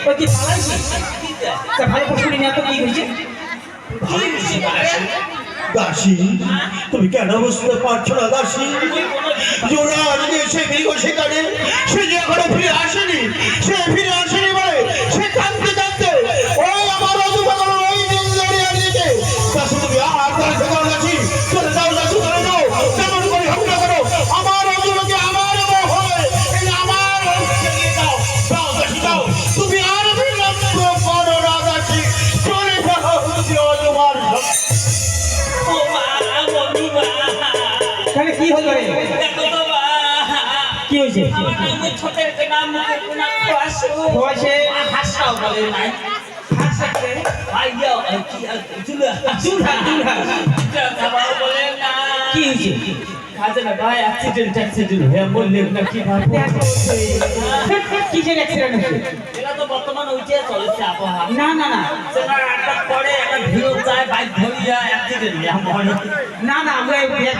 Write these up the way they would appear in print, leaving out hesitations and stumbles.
ওই কি পালাইছে তা ভালো প্রশ্ন নিয়ে তো কি হয়েছে দাসী তুমি কেন বুঝতে পারছো না দাসী জোড়ার যে সে গৃহ সেখানে সে যে এখনো ফিরে আসেনি সে ফিরে আসেনি বলে সে কাঁদতে কাঁদতে ওই আমার অধুপাগল ওই দিন দাঁড়িয়ে দিয়েছে দাসী তুমি আর তার সেখানে দাসী চলে যাও দাসী চলে যাও তেমন করে হোক না করো আমার অধুলোকে আমার হবে এই আমার ছেড়ে দাও যাও দাসী যাও তুমি আর বিলম্ব করো না দাসী চলে যাও তোমার তাহলে কি হলো রে কি হয়েছে ছোটের নাম বয়সে হাসাও বলে নাই কি হয়েছে ভাই অ্যাক্সিডেন্ট হয়ে বললেন না কি কিসের অ্যাক্সিডেন্ট হয়েছে এটা তো বর্তমান উঠে চলেছে আবহাওয়া না না না একটা পরে একটা ভিড় যায় বাইক ধরে যায় অ্যাক্সিডেন্ট না না আমরা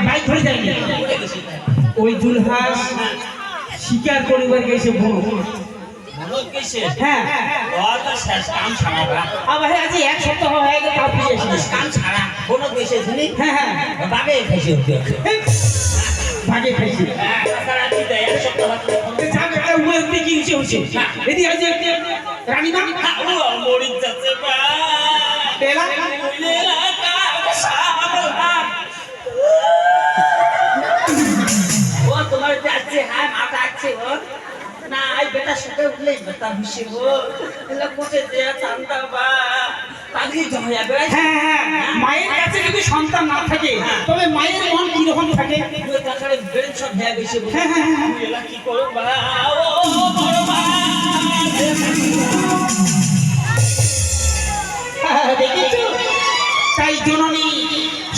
বাইক ধরে যাইনি ওই জুলহাস শিকার পরিবার গেছে বড় হ্যাঁ কাম ছাড়া আবার হ্যাঁ আজ এক সপ্তাহ হয়ে গেল তাও ফিরে এসেছিস কাম ছাড়া কোনো দেশে শুনি হ্যাঁ হ্যাঁ বাগে খাইছে ভাগে খাইছি কি হচ্ছে এদি আজ রানী না মরিচ যাচ্ছে পেলা ও তোমার যাচ্ছে হ্যাঁ মাথা আছে ও না আই বেটা সাথে উঠলে বেটা মিশে ও এলা কোটে দেয়া চান্দা বা তাগি জমা যাবে হ্যাঁ মায়ের কাছে যদি সন্তান না থাকে তবে মায়ের মন কি রকম থাকে ওই কাকারে ব্রেন শট হয়ে গেছে এলা কি করো বা ও বড় মা দেখেছো তাই জননী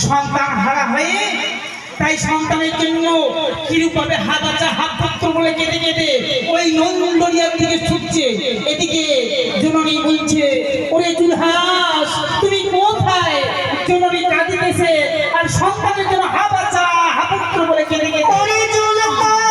সন্তান হারা হয়ে তাই সন্তানের জন্য কিরূপভাবে হাত আছে হাত পাত্র বলে কেটে কেটে ওই নন্দরিয়ার দিকে ছুটছে এদিকে জননী বলছে ওরে জুলহাস তুমি কোথায় জননী কাঁদিতেছে আর সন্তানের জন্য হাত আছে হাত পাত্র বলে কেটে কেটে ওরে বাবা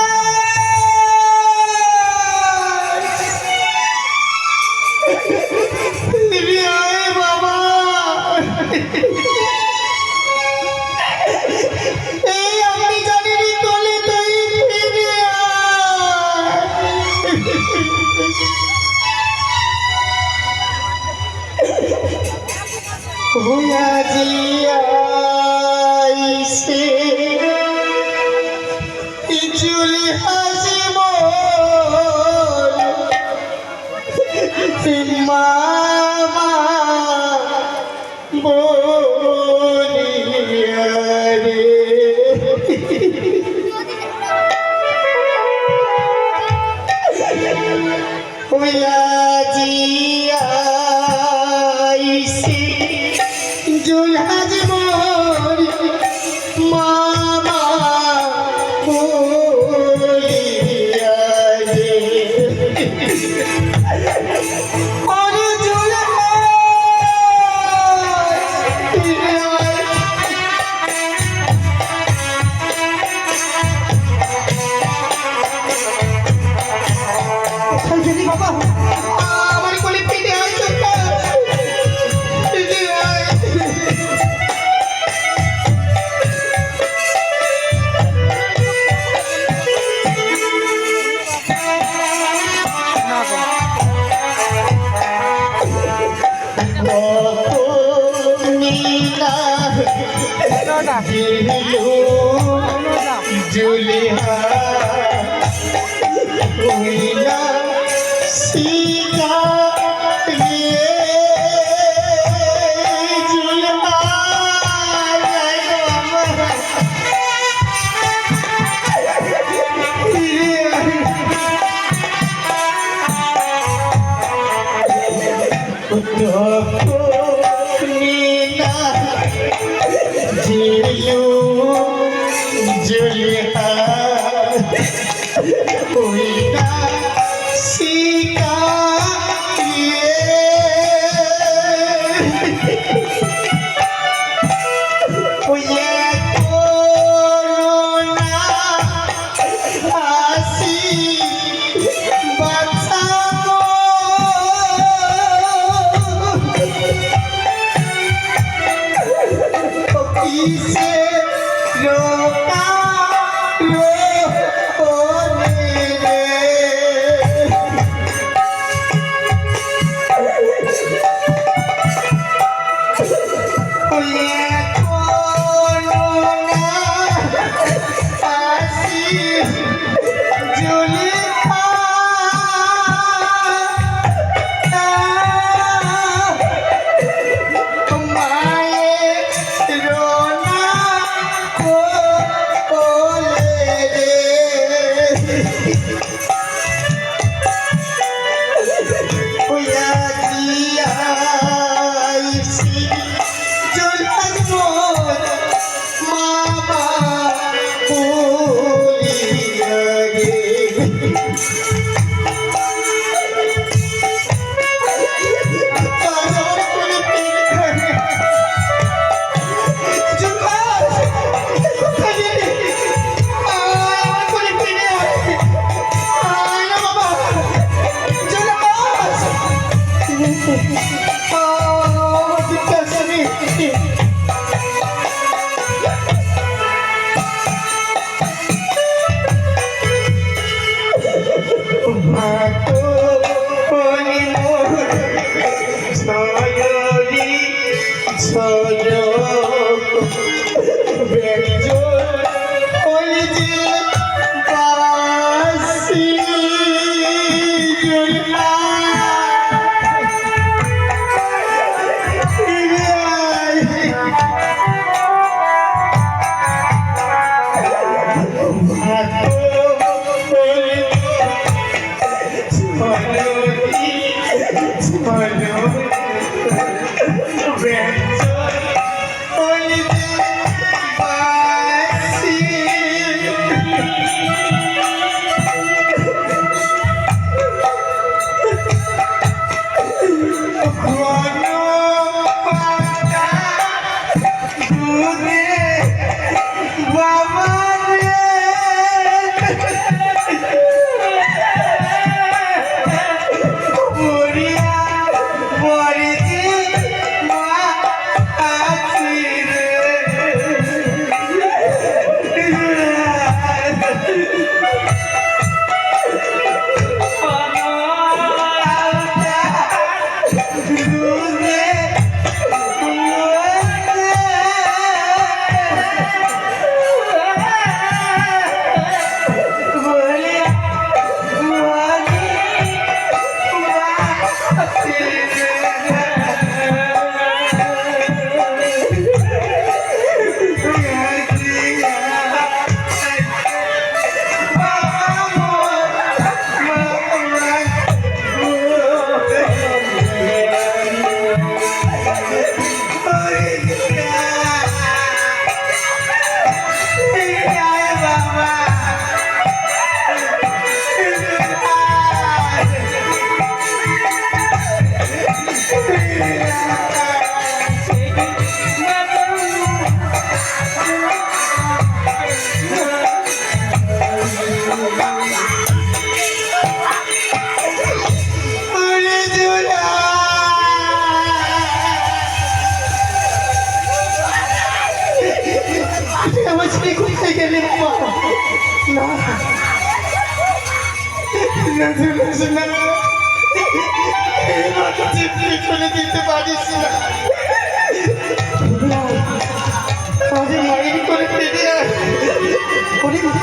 जुलिया सीता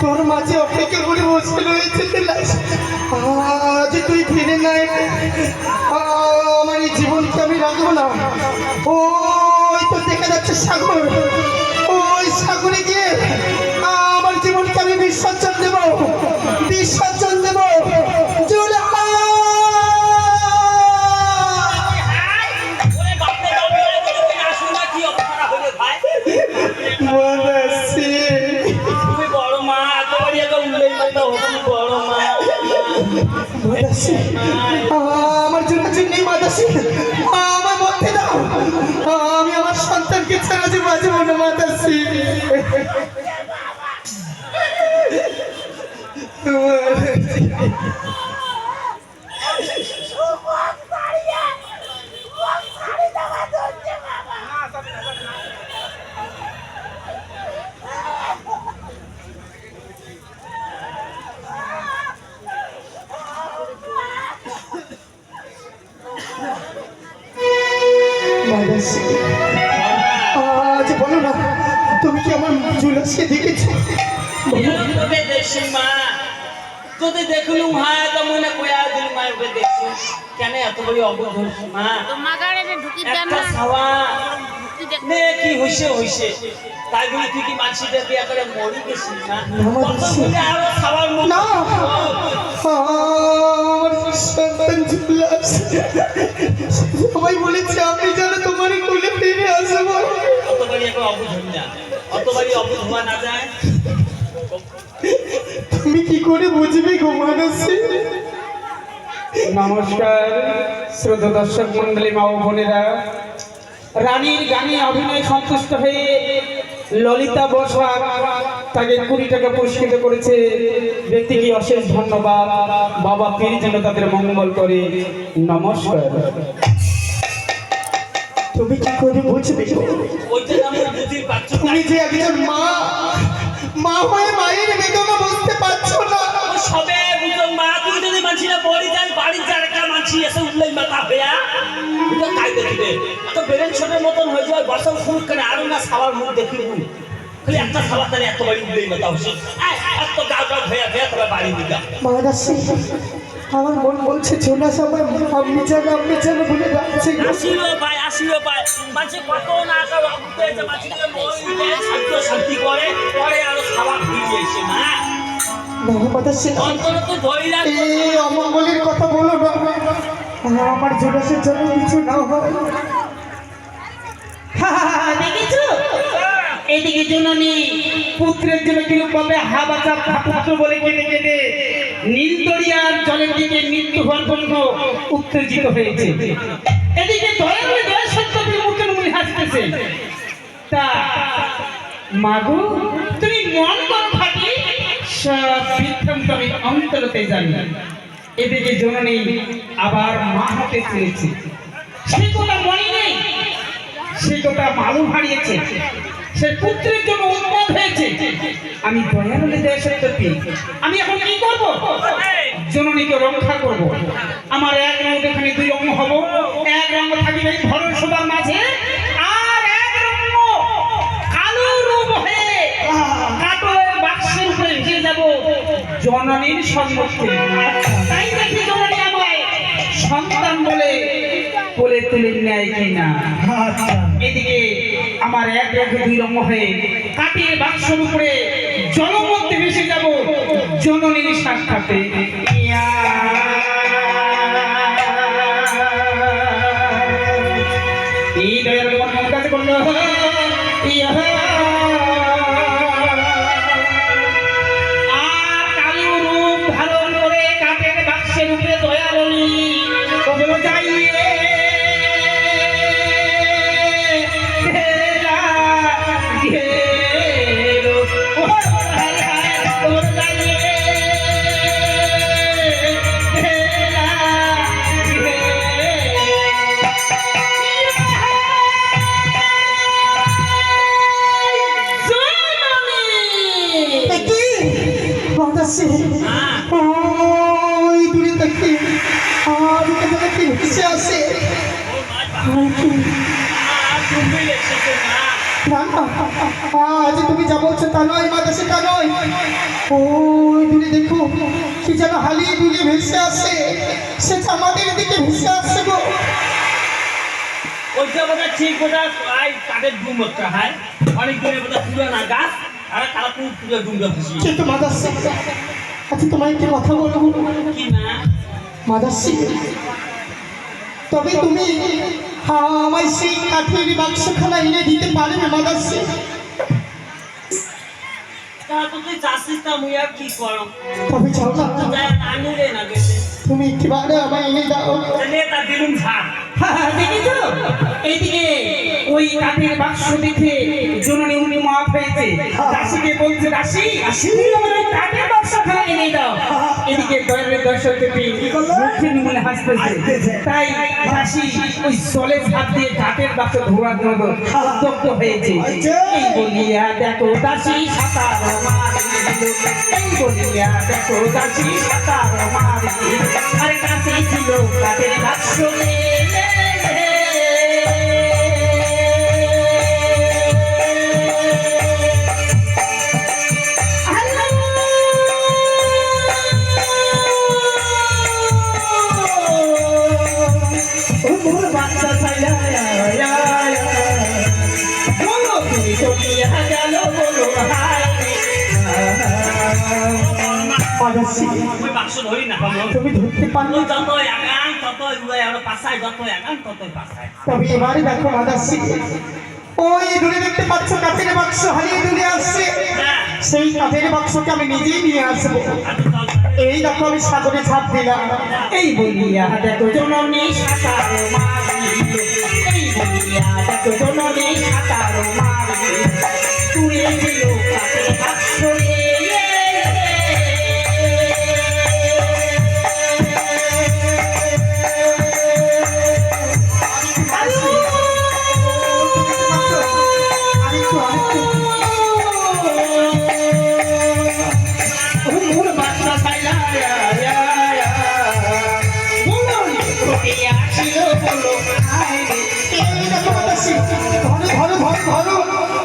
তোর মাঝে অপেক্ষা করে বসে রয়েছে আজ তুই ফিরে নাই আমার এই জীবনকে আমি রাখবো না। ওই তো দেখা যাচ্ছে সাগর, ওই সাগরে গিয়ে আমার জীবনকে আমি বিসর্জন দেব, বিসর্জন দেব। আমার জন্য নেই মাদাসি, আমার মধ্যে দাও, আমি আমার সন্তানকে ছাড়া যে বাঁচবো না মাদাসি। আজ বলো না, তুমি কি আমার জুলাসকে দেখেছো? যদি দেখলুম হ্যাঁ তো মনে কয়া দিল মা ওকে দেখছি কেন এত বড় অবুঝ হইছে মা একটা ছাওয়া নে কি হইছে তাই বলে তুই কি মানসিদের বিয়া করে মরি গেছিস না আরো ছাওয়ার মুখ না আমার সন্তান চলে আসছে সবাই বলেছে আমি যেন তোমার কোলে ফিরে আসবো অতবারই এখন অবুঝ হই না অতবারই অবুঝ হওয়া না যায় তুমি কি করে বুঝবে গো মানসী নমস্কার শ্রদ্ধা দর্শক মন্ডলী মা ও বোনেরা, রানীর গানে অভিনয় সন্তুষ্ট হয়ে ললিতা বসওয়াল তাকে 20 টাকা পুরস্কৃত করেছে। ব্যক্তিকে অশেষ ধন্যবাদ। বাবা পীর যেন তাদের মঙ্গল করে। নমস্কার। তুমি কি করে বুঝবে গো? ওইটা আমরা বুঝি পাচ্ছ না তুমি যে একজন মা হয়ে মায়ের বেদনা বুঝতে পারছো না সবে বুঝো মা তুই যদি মানছিনা বড়ি যাই বাড়ি যার একটা মানছি এসে উঠলেই মাথা হইয়া এটা কাই দেখিবে তো বেরেন ছোটের মতন হয়ে যায় বসল ফুল করে আরো না সাবার মুখ দেখিব খালি একটা সাবার তারে এত বাড়ি উঠলেই মাথা হচ্ছে এত গাও গাও হইয়া ভেয়া তবে বাড়ি দিগা মাদাসি আমার মন বলছে চলে সবাই আপনি যেন ভুলে যাচ্ছে আসিও পায় মানছে কত না কার অবুতে যে মানছিকে মই শান্তি করে পরে আরো সাবার ফিরে এসে না মাদাসি অন্তর তো ধরি রাখ এই অমঙ্গলের কথা বলো না আমার জোড়াসের জন্য কিছু না হয় দেখেছো এদিকে জননী পুত্রের জন্য কিরূপ ভাবে হাবাচা পুত্র বলে কেঁদে কেঁদে নীলদরিয়ার জলের দিকে মৃত্যু হওয়ার জন্য উত্তেজিত হয়েছে। এদিকে দয়াময় দয়া সত্যপীর মুখের মুখে হাসতেছে। তা মাগো তুমি মন করো থাকি সব বৃত্তান্ত আমি অন্তরতে জানি। এদিকে জননী আবার মা হতে চেয়েছে, সে কথা মনে নেই, সে কথা মালুম হারিয়েছে, সে পুত্রের জন্য উন্মাদ হয়েছে। আমি দয়ালু দেয় সত্যপীর, আমি এখন কি করব? জননীকে রক্ষা করব। আমার এক রঙ এখানে 2 রঙ হব, এক রঙ থাকিবে ভরণ সবার মাঝে, আর এক রঙ কালো রূপ হয়ে কাঠের বাক্সের উপরে ভেসে যাব জননীর সম্মুখে। তাই দেখি জননী আমায় সন্তান বলে কোলে তুলে নেয় কিনা। এদিকে আমার এক রঙ 2 রঙ হয়ে কাঠের বাক্সের উপরে জলের মধ্যে ভেসে যাব জননীর সাক্ষাতে। এই দয়ার মন কাছে করলো আর কালো রূপ ধারণ করে কাঠের বাক্সের উপরে দয়ালনী কবল যাইয়ে ওই দূরে দেখি আর দেখি ভেসে আসে না আজ তুমি যা বলছো তা নয় মাদাসি তা নয় ওই দূরে দেখো কি যেন হালিয়ে দুলিয়ে ভেসে আসে সে আমাদের দিকে ভেসে আসছে গো ওইটা বোধহয় ঠিক বোধহয় কাঠের ডুম একটা হয় অনেক দূরে বোধহয় পুরানা গাছ আর কালাপুর পুরো ডুমটা খুশি কিন্তু মাদাসি আচ্ছা তোমায় একটি কথা বলবো কি না মাদাসি তবে তুমি আমায় সেই কাঠের বাক্সখানা এনে দিতে পারবে মাদাসি তা তো তুই চাষিস তা মুই আর কি করো তবে যাও না আনু রে না গেছে তুমি একটিবারে আমায় এনে দাও তাহলে তা দিলুম ঝাড় দেখেছো এইদিকে ওই কাঠের বাক্স দেখে জননী উনি মাফ হয়েছে। দাসীকে বলছে দাসী তুমি আমার ওই কাঠের বাক্সখানা এনে দাও। এদিকে দয়ালের দর্শকদেবী মুখে নিমনে হাসতেছে। তাই দাসী ওই জলের হাত দিয়ে কাঠের বাক্স ধোয়ার জন্য উদ্যক্ত হয়েছে। এই বলিয়া দেখো দাসী সাঁতার মারি, এই বলিয়া দেখো দাসী সাঁতার মারি, আর কাছে ছিল কাঠের বাক্স মাদাসি ওই বাক্স ধরি না পাবো তুমি ধরতে পারলো যত এগান তত উড়ে আর পাছায় যত এগান তত পাছায় তবে এবারে দেখো মাদাসি ওই দূরে দেখতে পাচ্ছ কাঠের বাক্স হারিয়ে দূরে আসছে হ্যাঁ সেই কাঠের বাক্সকে আমি নিজেই নিয়ে আসবো আমি চল এই দেখো আমি সাগরে ঝাঁপ দিলাম এই বলিয়া দেখো জননী সাঁতারো মারিল এই বলিয়া দেখো জননী সাঁতারো মারিল তুলে দিল কাঠের বাক্স রে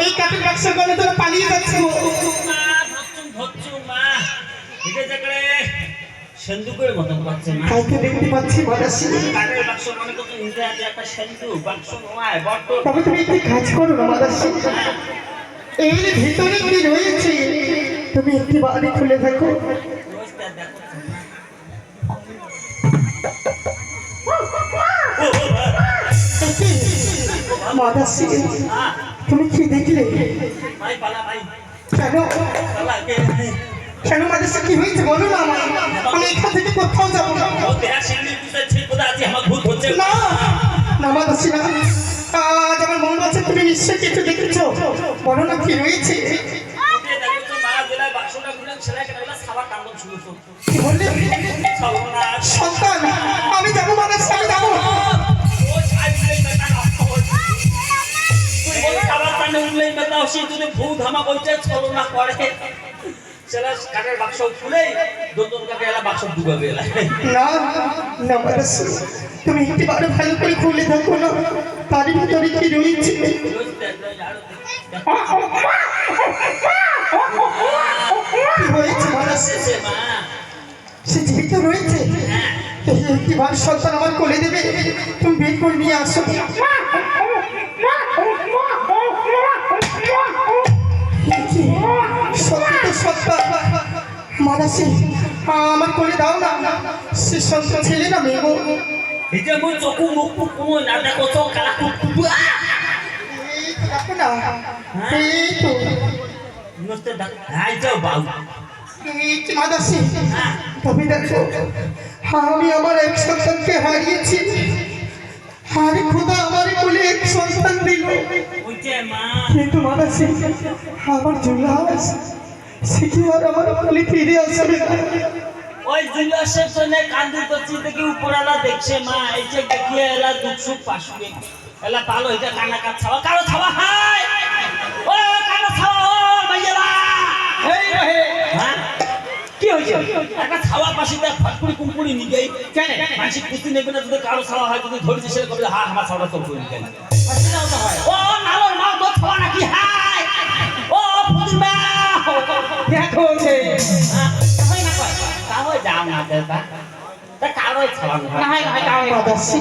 এই কাঠের বাক্স গলে তোরা পালিয়ে যাচ্ছে সেন্দুকের মতন পাচ্ছে না কাউকে দেখতে পাচ্ছি মাদাসি কাঠের বাক্স মনে করছো ইন্দ্রাতে একটা সেন্দুক বাক্স নয় বড্ড তবে তুমি একটি কাজ করো না মাদাসি এর ভিতরে কি রয়েছে তুমি একটি বাড়ি খুলে দেখো রোজটা দেখো মাদাসি হ্যাঁ তুমি কি দেখলে ভাই পালা ভাই কেন পালা কেন মাদাসি কি হয়েছে বলো না আমায় আমি এখান থেকে কোথাও যাবো না ও দেয়া শিল্পী বুঝতে ঠিক কথা আছে আমার ভূত হচ্ছে না না মাদাসি না আজ আমার মনে হচ্ছে তুমি নিশ্চয়ই কিছু দেখেছো বলো না কি রয়েছে কি বললে সন্তান আমি যাবো মাদাসি আমি যাবো না না মাদাসি তুমি একটি বারে ভালো করে খুলে দেখো না তার ভিতরে কি রয়েছে কি হয়েছে মাদাসি সে জীবিত রয়েছে একটি বার সন্তান আমার কোলে দেবে তুমি বের করে নিয়ে আসো সত্যি তো সন্তান মাদাসি আমার কোলে দাও না সে সন্তান ছেলে না মেয়ে গো এই তো দেখো না এই তো মাদাসি তবে দেখো আমি আমার এক সন্তানকে হারিয়েছি আর খোদা আমার কোলে এক সন্তান দিল কিন্তু মাদাসি আমার জুলাস সে কি আর আমার কোলে ফিরে আসবে না ওই জুলাসের জন্য কান্দি করছি দেখি উপরালা দেখছে মা এই যে দেখিয়ে এলা দুঃখ সুখ পাশুবে এলা ভালো এটা কানা কাজ ছাওয়া কারো ছাওয়া হাই ও কানা ছাওয়া ও মাইয়ালা এই রে হ্যাঁ কি হইছে একটা ছাওয়া পাশিতে ফটকুড়ি কুমকুড়ি নি গই কেন মানসিক কুস্তি নেবে না যদি কারো ছাওয়া হয় যদি ধরে দিছে কবে হ্যাঁ আমার ছাওয়া তো কই কেন আসলে তো হয় ও নালোর মা তো ছাওয়া নাকি হাই ও ফুদিমা দেখো যে হয় না কয় তাহলে যাও না দেবা তা কারো ছাওয়া না হয় মাদাসি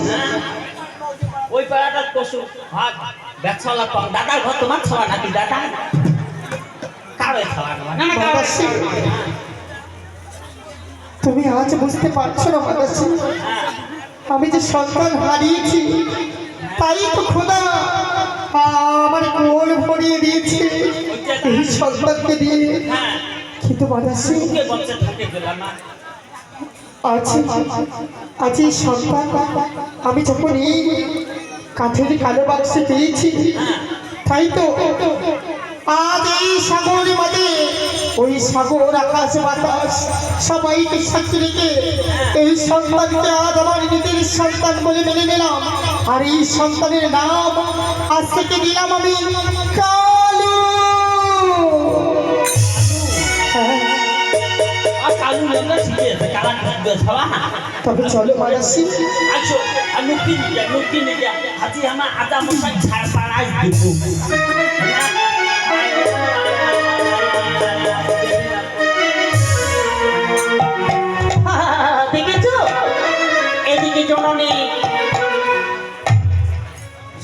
ওই পাড়াটা পশু হাত বেছলা পাও দাদার ঘর তোমার ছাওয়া নাকি দাদা কারো ছাওয়া না মাদাসি তুমি আজ বুঝতে পারছো না মাদাসি আমি যে সন্তান হারিয়েছি তাই তো খোদা আমার কোল ভরিয়ে দিয়েছে এই সন্তানকে দিয়ে হ্যাঁ কিন্তু মাদাসি কে বলছে থাকে গেলাম না আজ এই সন্তান আমি যখন এই কাঠের কালো বাক্সে পেয়েছি তাই তো আজ এই সাগরের মাঝে ওই সাগর আকাশ বাতাস সবাইকে সাক্ষী রেখে এই সন্তানকে আজ আমার নিজের সন্তান বলে মেনে নিলাম আর এই সন্তানের নাম আজ থেকে দিলাম আমি কালু আর কালু লেঙ্গা শিখে আছে কালা ঢুকবে ছাওয়া তবে চলো মাদাসি আচ্ছা আর নুকি নিয়া হাজি আমার আদা মশাই ছাড় পাড়াই দিব দেখেছো এদিকে জননী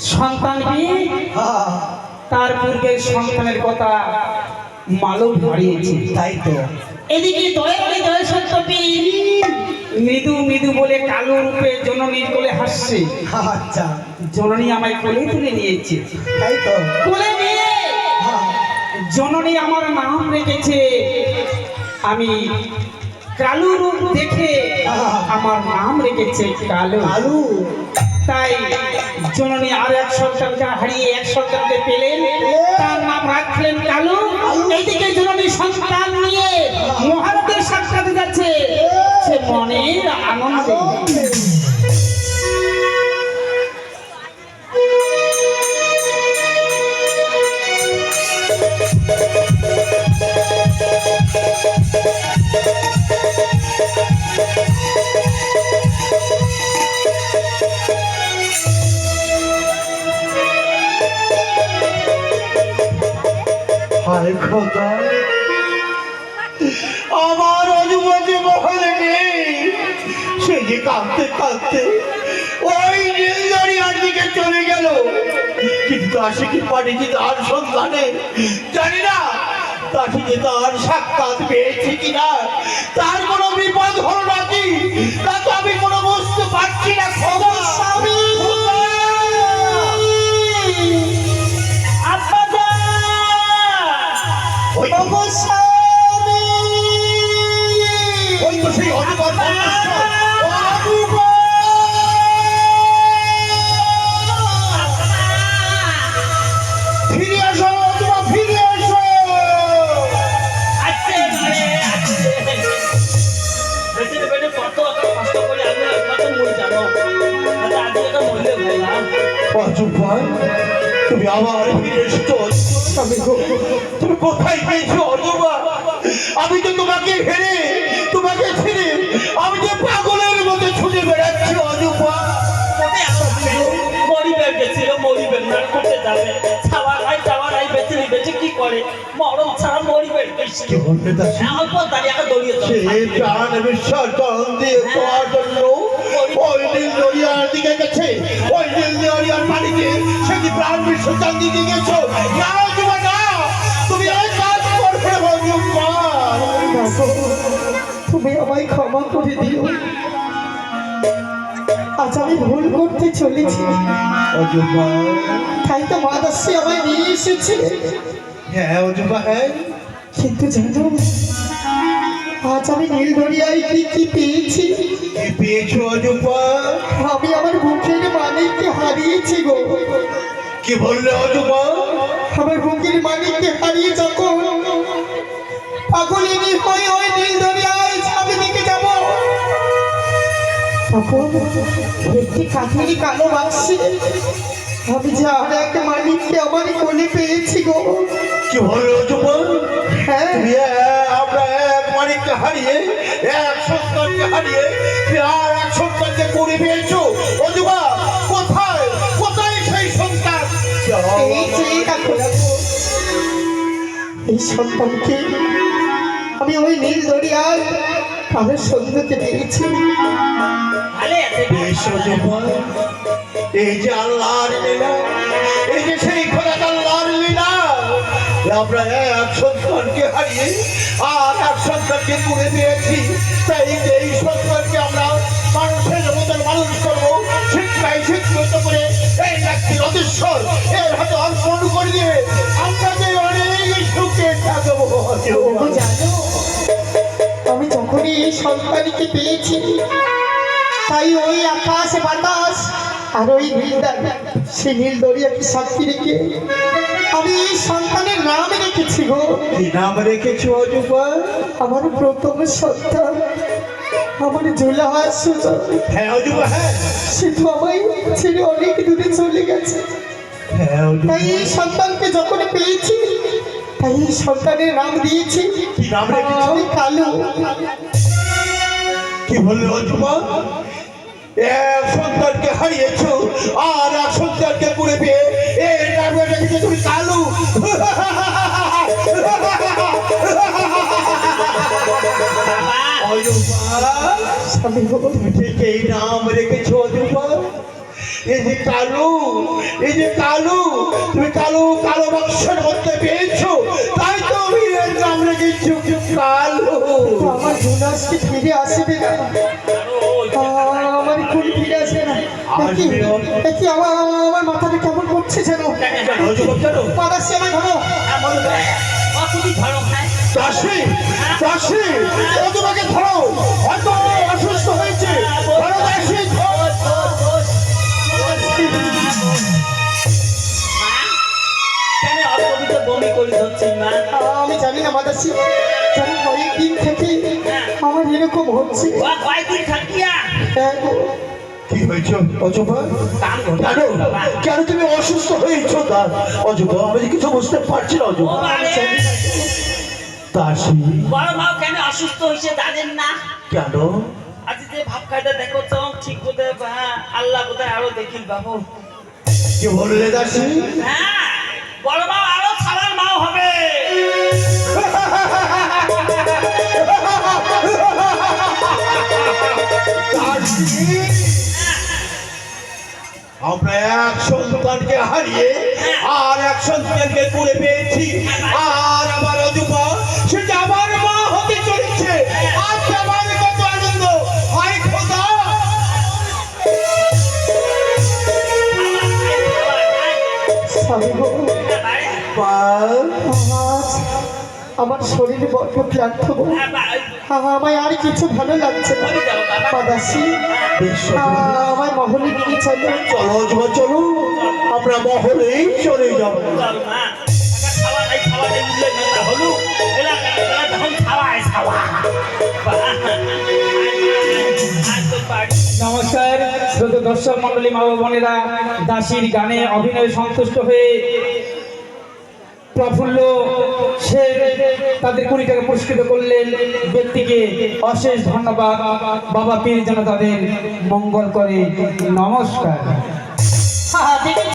সন্তান তার পূর্বে সন্তানের কথা মালুম হারিয়েছে তাই তো এদিকে দয়াময় দয়া সন্তপি মৃদু মৃদু বলে কালো রূপে জননীর কোলে হাসছে। আচ্ছা, জননী আমায় কোলে তুলে নিয়েছে। তাই তো। কোলে নিয়ে জননী আমার নাম রেখেছে। আমি কালু রূপ দেখে আমার নাম রেখেছে কালু। কালু। তাই জননী আর এক সন্তানকে হারিয়ে এক সন্তানকে পেলেন, তার নাম রাখলেন কালু। এইদিকে জননী সন্তান নিয়ে মহারাজের সাক্ষাতে যাচ্ছে, সে মনের আনন্দে। হায় খোদা, আমার অজুবাজে মহলে নেই। সে যে কাঁদতে কাঁদতে ওই নীলদরিয়ার দিকে চলে গেল, কিন্তু আশিকি পাঠিয়েছি তার সন্ধানে। জানি না তাকে যে তার সাক্ষাৎ পেয়েছে কিনা, তার কোনো বিপদ হলো নাকি, তা তো আমি কোনো বুঝতে পারছি না। খোদা স্বামী, ওই তো সেই অজগর পরমেশ্বর। ফিরে আসো অজগর, ফিরে আসো। কত কষ্ট করে আমি কত মই জানো, আজকে তো মরলে ভাই না। অজগর, তুমি আবার ফিরে এসেছো। তুমি কোথায় গিয়েছো অজগর? আমি তো তোমাকে হেরে, তোমাকে ছেড়ে আমি যে পাগলের মতো ছুটে বেড়াচ্ছি অজগর। মরিবের গেছিল, মরিবের না করতে যাবে। চাওয়ার আই বেঁচে বেঁচে কি করে, মরম ছাড়া মরিবের বেশি। কি বলবে দাসী? অল্প দাঁড়িয়ে একটা দড়িয়ে সে প্রাণ বিশ্বাস করণ দিয়ে তোমার জন্য ওই নীলদরিয়ার দিকে গেছে। ওই নীলদরিয়ার পানিতে সে কি প্রাণ বিসর্জন দিতে গেছো? না অজগর, না, তুমি এই কাজ করবে অজগর। তুমি আমায় ক্ষমা করে দিও, আজ আমি ভুল করতে চলেছি। অজগর, তাই তো মা দাসী আমায় নিয়ে এসেছে। হ্যাঁ অজগর, হ্যাঁ। কিন্তু জানো, আজ আমি নীলদরিয়ায় কি পেয়েছি? কি পেয়েছো অজগর? আমি আমার বুকের মানিককে হারিয়েছি গো। কি বললে অজগর? আমার বুকের মানিককে হারিয়ে যখন পাগলিনী হয়ে ওই নীলদরিয়ায় ছাবি দিকে যাব, তখন একটি কাঠেরই কালো বাক্সে আমি যে আর এক মানিককে আমার কোলে পেয়েছি গো। কি বললে অজগর? হ্যাঁ, তুমি আমরা এক মানিককে হারিয়ে, এক সন্তানকে হারিয়ে আর এক সন্তানকে করে পেয়েছো অজগর। কোথায় কোথায় সেই সন্তান? এই যে দেখো, এই সন্তানকে আমি ওই নীলদরিয়ায় কালের সন্ধ্যতে পেয়েছি। ভালো আছে। বেশ অজগর, এই যে আল্লাহর লীলা, এই যে সেই খোদা আল্লাহর লীলা। আমরা এক সন্তানকে হারিয়ে আর এক সন্তানকে করে পেয়েছি। তাই এই সন্তানকে আমরা মানুষের মতন মানুষ করবো, শিক্ষায় শিক্ষিত করে এই ব্যক্তি অদৃশ্বর এর হাতে অর্পণ করে দিয়ে আমরা যে অনেক সুখে থাকবো। ওগো জানো, আমি যখনই এই সন্তানকে পেয়েছি, তাই ওই আকাশ বাতাস আর ওই সেই নীল দরিয়াকে সাক্ষী রেখে আমি এই সন্তানের নাম রেখেছি গো। কি নাম রেখেছো অজগর? আমার প্রথম সন্তান, আমার জুলাহার সুজন। হ্যাঁ অজগর, হ্যাঁ। সে তো আমায় ছেড়ে অনেক দূরে চলে গেছে। হ্যাঁ অজগর। তাই এই সন্তানকে যখন পেয়েছি, তাই এই সন্তানের নাম দিয়েছি কি নাম রেখেছো? আমি কালু। কি বললে অজগর? এক সন্তানকে হারিয়েছো আর এক সন্তানকে করে পেয়ে এর নাম রেখেছো তুমি কালু। স্বামী গো, তুমি ঠিক এই নাম রেখেছো অজগর। এই যে কালো, এই যে কালো, তুমি কালো কালো বাক্সের মধ্যে পেয়েছো, তাই তো আমি এর নাম রেখেছি কালো। তো আমার জোনাস কি ফিরে আসবে না? আমার খুন ফিরে আসবে না। দেখি আমার মাথাটা কেমন করছে যেন। কেন অজগর কেন? মাদাসি আমায় ধরো। তুমি ধরো ভাই দাসী, দাসী, ও তোমাকে ধরো, হয়তো অসুস্থ হয়েছে, ধরো দাসী, কেন অল্পবিতে বমি করে ধরছি মা? আমি জানি না মাদাসি, জানি কয়েকদিন থেকে আমার এরকম হচ্ছে। কয়েকদিন থাকিয়া হ্যাঁ গো। কি হয়েছে অজবা? কাম কেন কেন তুমি অসুস্থ হয়েছো? অজবা, আমি যে কিছু বুঝতে পারছি না অজবা। দাসী, বড় মা কেন অসুস্থ হয়েছে জানেন না? কেন? আজ যে ভাব খাইতে দেখো তো ঠিক বোধহয় আল্লাহ বোধহয় আরো দেখিল বাবু। কি বললে দাসী? হ্যাঁ বড় মা আরো খাবার মাও হবে। দাসী, আমরা এক সন্তানকে হারিয়ে আর এক সন্তানকে করে পেয়েছি, আর আমার অজবা সেটা আমার মা হতে চলেছে। আজ আমার কত আনন্দ! হায় খোদা! স্বামী গো, মা, আজ আমার শরীর বড্ড ক্লান্ত গো। আমায় আর কিছু ভালো লাগছে না। মাদাসি, বেশ, আমার মহলে নিয়ে চলো। চলো অজবা, চলো, আমরা মহলেই চলে যাবো। নমস্কার শ্রোতা দর্শক মন্ডলী, মা বোনেরা, দাসীর গানে অভিনয় সন্তুষ্ট হয়ে প্রফুল্ল সে তাদের 20 টাকা পুরস্কৃত করলেন। ব্যক্তিকে অশেষ ধন্যবাদ। বাবা পীর যেন তাদের মঙ্গল করে। নমস্কার।